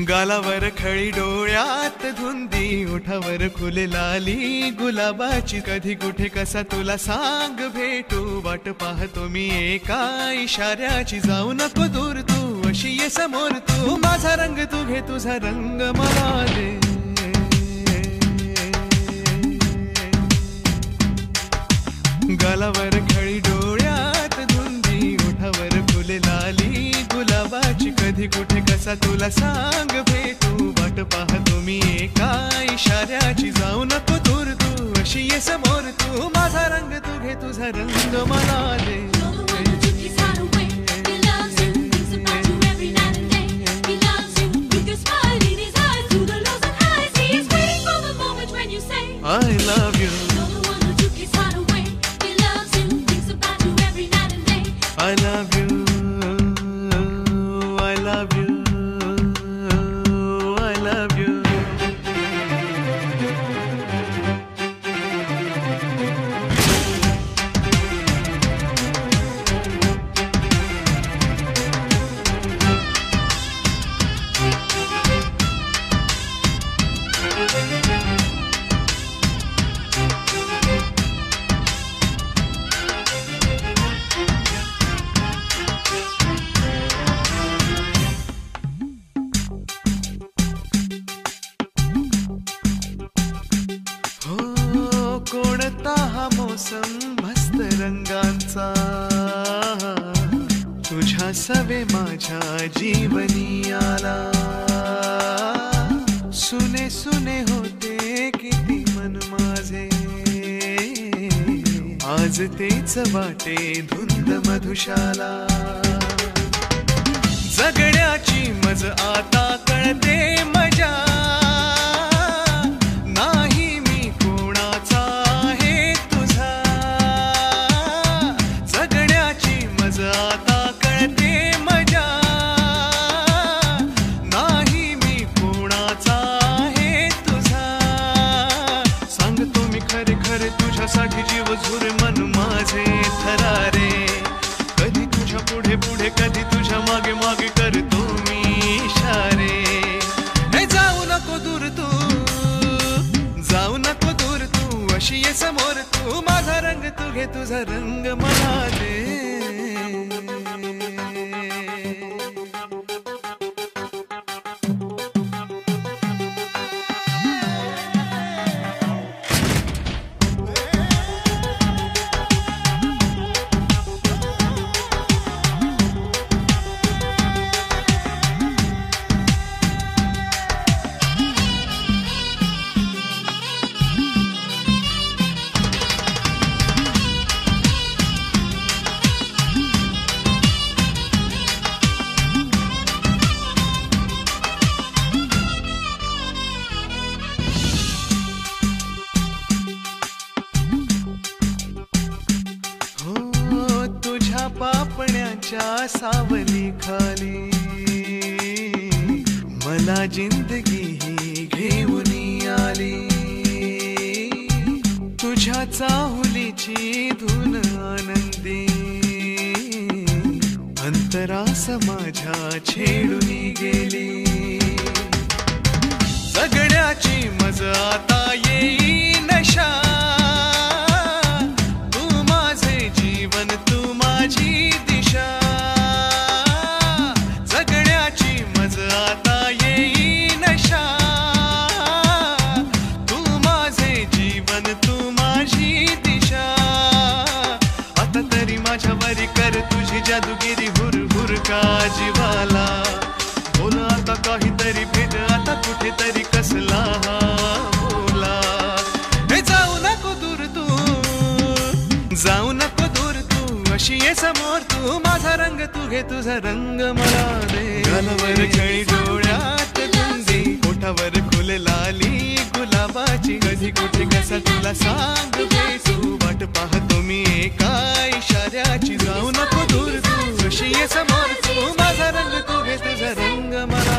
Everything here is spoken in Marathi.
गालावर खळी डोळ्यात धुंदी ओठावर खुले गुलाबाची कधी कुठे कसा तुला सांग भेटू वाट पाहतो मी एका इशाऱ्याची जाऊ नको दूर तू अशी ये समोर तू माझा रंग तू घे तुझा रंग मला दे गालावर खळी डोळ्यात धुंदी ओठावर खुले गुलाबाची कधी कुठे कसा तुला सांग भेटू वाट पाहतो मी एका इशाऱ्याची जाऊ नको दूर तू अशी ये समोर तू माझा रंग तू घे तुझा रंग मला दे I love you. I love you. I love you. I love you. कोणता हा मोसम मस्त रंगांचा तुझ्या सवे माझ्या जीवनी आला सुने सुने होते किती मन माझे आज तेच वाटे धुंद मधुशाला जगण्याची मज आता कळते मजा तुझ्यासाठी जीव झुरे मन माझे थरारे कधी तुझ्या पुढे पुढे कधी तुझ्या मागे मागे करतो मी इशारे हे जाऊ नको दूर तू अशी ये समोर तू माझा रंग तू घे तुझा रंग मला दे पापण्याच्या सावली खाली मला जिंदगी ही घेऊन आली तुझ्या चाहुलीची धून आनंदी अंतरास माझ्या छेडून गेली जगण्याची मज आता येई नशा तू माझे जीवन तू माझी दिशा जगण्याची मज आता येई नशा तू माझे जीवन तू माझी दिशा आता तरी माझ्यावरी कर तुझी जादूगिरी हुर हुर का जीवाला बोल आता काहीतरी भेट आता कुठेतरी कसला हा बोला. हे जाऊ नको दूर तू, जाऊ नको दूर तू, अशी ये समोर तू. माझा रंग तू घे तुझा रंग मला दे. गालावर खळी डोळ्यात धुंदी, ओठावर फुल लाली गुलाबाची. कधी कुठे कसा तुला सांग तू, वाट पाहतो मी एका इशाऱ्याची. जाऊ नको दूर तू, अशी ये समोर तू. माझा रंग तू घे तुझा रंग मला